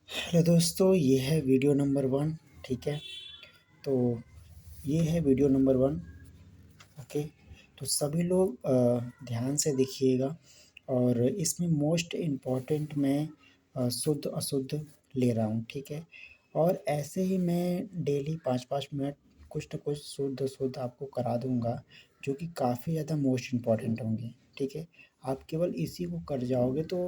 Hello दोस्तों, ये है वीडियो नंबर 1। ठीक है, तो ये है वीडियो नंबर 1। ओके, तो सभी लोग ध्यान से देखिएगा। और इसमें मोस्ट इम्पॉर्टेंट मैं शुद्ध अशुद्ध ले रहा हूँ। ठीक है, और ऐसे ही मैं डेली 5-5 मिनट कुछ न कुछ शुद्ध अशुद्ध आपको करा दूँगा, जो कि काफ़ी ज़्यादा मोस्ट इम्पॉर्टेंट होंगे। ठीक है, आप केवल इसी को कर जाओगे तो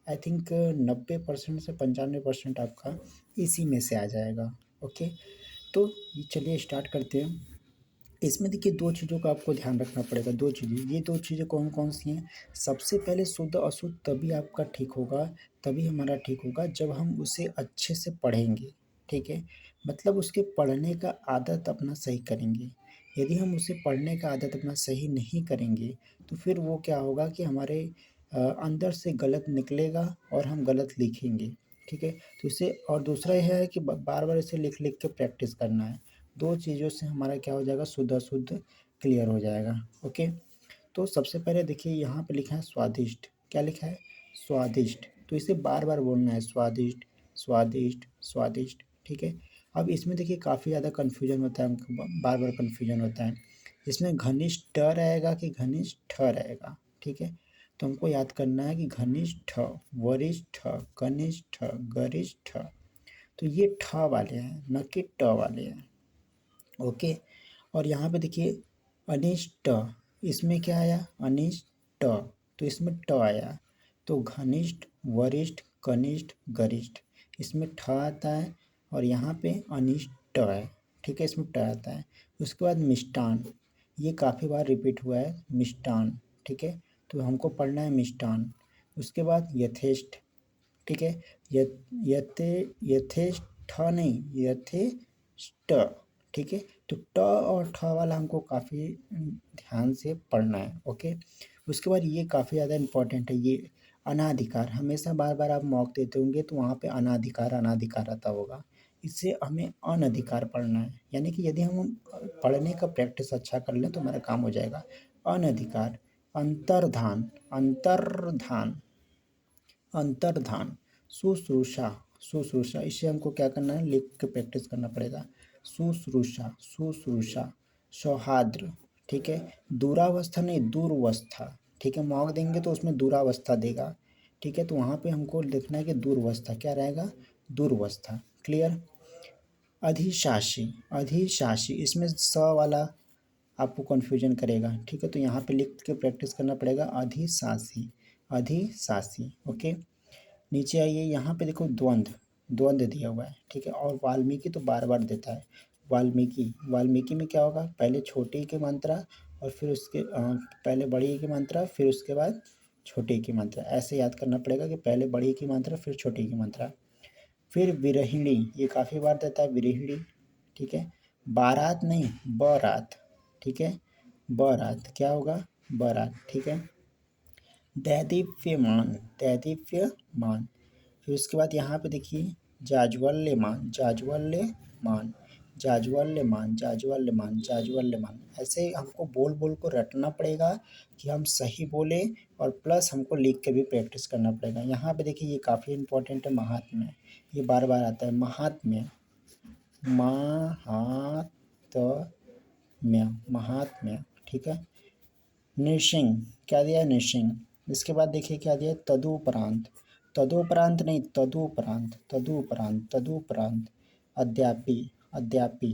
आई थिंक 90% से 95% आपका इसी में से आ जाएगा। ओके, तो ये चलिए स्टार्ट करते हैं। इसमें देखिए 2 चीज़ों का आपको ध्यान रखना पड़ेगा। 2 चीज़ें, ये 2 चीज़ें कौन-कौन सी हैं? सबसे पहले शुद्ध अशुद्ध तभी आपका ठीक होगा, तभी हमारा ठीक होगा जब हम उसे अच्छे से पढ़ेंगे। ठीक है? मतलब उसके पढ़ने का आदत अपना सही करेंगे। यदि हम उसे पढ़ने का आदत अपना सही नहीं करेंगे, तो फिर वो क्या होगा कि हमारे अंदर से गलत निकलेगा और हम गलत लिखेंगे। ठीक है? तो इसे और दूसरा ये है कि ब बार-बार इसे लिख-लिख के प्रैक्टिस करना है। 2 चीज़ों से हमारा क्या हो जाएगा, शुद्ध अशुद्ध क्लियर हो जाएगा। ओके, तो सबसे पहले देखिए यहाँ पे लिखा है स्वादिष्ट। क्या लिखा है? स्वादिष्ट। तो इसे बार-बार बोलना है, स्वादिष्ट, स्वादिष्ट, स्वादिष्ट। ठीक है? अब इसमें देखिए काफ़ी ज़्यादा कन्फ्यूजन होता है, हमको बार-बार कन्फ्यूजन होता है। इसमें घनिष्ठ रहेगा कि घनिष्ठ रहेगा। ठीक है? तो हमको याद करना है कि घनिष्ठ, वरिष्ठ, कनिष्ठ, गरिष्ठ। तो ये ठ वाले हैं, न कि ट वाले हैं। ओके, और यहाँ पे देखिए अनिष्ट, इसमें क्या आया? अनिष्ट, तो इसमें ट आया। तो घनिष्ठ, वरिष्ठ, कनिष्ठ, गरिष्ठ, इसमें ठ आता है और यहाँ पे अनिष्ट है। ठीक है, इसमें ट आता है। उसके बाद मिष्टान, ये काफ़ी बार रिपीट हुआ है, मिष्टान। ठीक है, तो हमको पढ़ना है मिष्टान। उसके बाद यथेष्ट। ठीक है, यथे यथेष्ट नहीं, यथेष्ट। ठीक है, तो ट और ठ वाला हमको काफ़ी ध्यान से पढ़ना है। ओके, उसके बाद ये काफ़ी ज़्यादा इम्पोर्टेंट है, ये अनाधिकार। हमेशा बार-बार आप मॉक देते होंगे तो वहाँ पे अनाधिकार अनाधिकार आता होगा। इससे हमें अनधिकार पढ़ना है, यानी कि यदि हम पढ़ने का प्रैक्टिस अच्छा कर लें तो हमारा काम हो जाएगा। अनधिकार, अंतर्धान, अंतर्धान, अंतर्धान, शुश्रूषा, शुश्रूषा, इसे हमको क्या करना है? लिख के प्रैक्टिस करना पड़ेगा। शुश्रूषा, शुश्रूषा, सौहार्द्र। ठीक है, दूरावस्था नहीं, दूरवस्था। ठीक है, मॉक देंगे तो उसमें दूरावस्था देगा। ठीक है, तो वहाँ पे हमको लिखना है कि दूरवस्था क्या रहेगा? दूरवस्था। क्लियर? अधिशासी, अधिशासी, इसमें स वाला आपको कन्फ्यूजन करेगा। ठीक है, तो यहाँ पे लिख के प्रैक्टिस करना पड़ेगा, अधिशासी, अधिशासी। ओके, नीचे आइए, यहाँ पे देखो द्वंद्व, द्वंद्व दिया हुआ है। ठीक है, और वाल्मीकि तो बार बार देता है। वाल्मीकि, वाल्मीकि में क्या होगा? पहले छोटी की मात्रा और फिर उसके पहले बड़ी की मात्रा, फिर उसके बाद छोटी की मात्रा। ऐसे याद करना पड़ेगा कि पहले बड़ी की मात्रा फिर छोटी की मात्रा। फिर विरहिणी, ये काफ़ी बार देता है, विरहिणी। ठीक है, बारात नहीं, बारात। ठीक है, बारात क्या होगा? बारात। ठीक है, दैदीप्यमान, दैदीप्यमान। फिर उसके बाद यहाँ पे देखिए जाज्वल्यमान, जाज्वल्यमान, जाज्वल्यमान, जाज्वल्यमान, जाज्वल्यमान। ऐसे हमको बोल बोल को रटना पड़ेगा कि हम सही बोले, और प्लस हमको लिख के भी प्रैक्टिस करना पड़ेगा। यहाँ पे देखिए ये काफ़ी इंपॉर्टेंट है, महात्म्य। ये बार बार आता है, महात्म्य, महात्म्य, महात्म्य। ठीक है, नृसिंह, क्या दिया है? नृसिंह। इसके बाद देखिए क्या दिया है? तदुपरांत, तदुपरांत नहीं, तदुपरांत, तदुपरांत, तदुपरांत। अद्यापि, अद्यापि।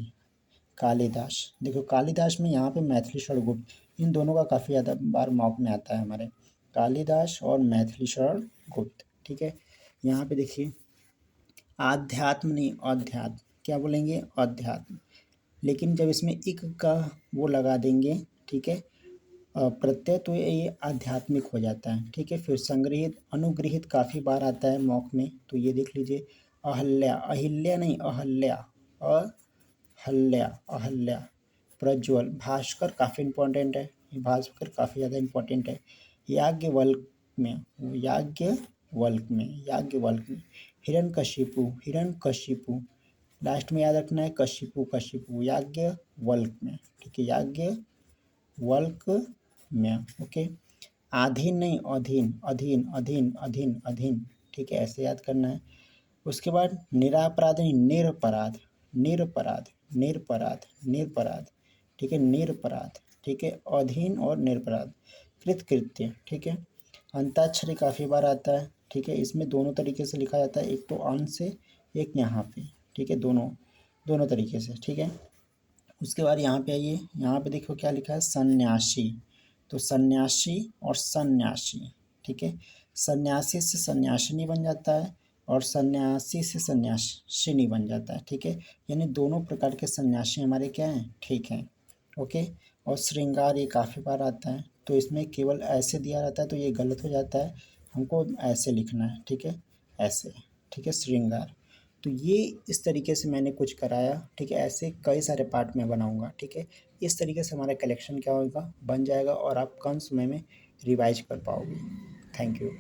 कालिदास, देखो कालिदास में यहाँ पे मैथिलीशरण गुप्त, इन दोनों का काफ़ी ज़्यादा बार मॉक में आता है हमारे, कालिदास और मैथिलीशरण गुप्त। ठीक है, यहाँ पे देखिए आध्यात्म नहीं, अध्यात्म। क्या बोलेंगे? अध्यात्म। लेकिन जब इसमें इक का वो लगा देंगे, ठीक है, प्रत्यय, तो ये आध्यात्मिक हो जाता है। ठीक है, फिर संग्रहित, अनुग्रहित काफ़ी बार आता है मॉक में, तो ये देख लीजिए। अहल्या, अहिल्या नहीं, अहल्या, अहल्या, अहल्या। प्रज्वल, भास्कर काफ़ी इंपॉर्टेंट है, ये भास्कर काफ़ी ज़्यादा इंपॉर्टेंट है। याज्ञवल्क में, याज्ञवल्क में, याज्ञवल्क में। हिरण्यकशिपु, हिरण्यकशिपु। लास्ट में याद रखना है कशिपु, कशिपु, याज्ञवल्क में। ठीक है, याज्ञवल्क में। ओके, आधीन नहीं, अधीन, अधीन, अधीन, अधीन, अधीन। ठीक है, ऐसे याद करना है। उसके बाद निरापराध नहीं, निरपराध, निरपराध, निरपराध, निरपराध, ठीक है, निरपराध, ठीक है, अधीन और निरपराध, कृतकृत्य, ठीक है। अंताक्षरी काफ़ी बार आता है, ठीक है, इसमें दोनों तरीके से लिखा जाता है, एक तो अन से, एक यहाँ पे, ठीक है, दोनों दोनों तरीके से, ठीक है। उसके बाद यहाँ पे आइए, यहाँ पे देखो क्या लिखा है, सन्यासी। तो सन्यासी और सन्यासी, ठीक है, सन्यासी से सन्यासिनी बन जाता है और सन्यासी से सन्यासिनी बन जाता है, ठीक है। यानी दोनों प्रकार के सन्यासी हमारे क्या हैं, ठीक हैं, ओके। और श्रृंगार ये काफ़ी बार आता है, तो इसमें केवल ऐसे दिया रहता है तो ये गलत हो जाता है, हमको ऐसे लिखना है, ठीक है, ऐसे, ठीक है, श्रृंगार। तो ये इस तरीके से मैंने कुछ कराया, ठीक है। ऐसे कई सारे पार्ट मैं बनाऊंगा, ठीक है। इस तरीके से हमारा कलेक्शन क्या होगा, बन जाएगा और आप कम समय में रिवाइज कर पाओगे। Thank you.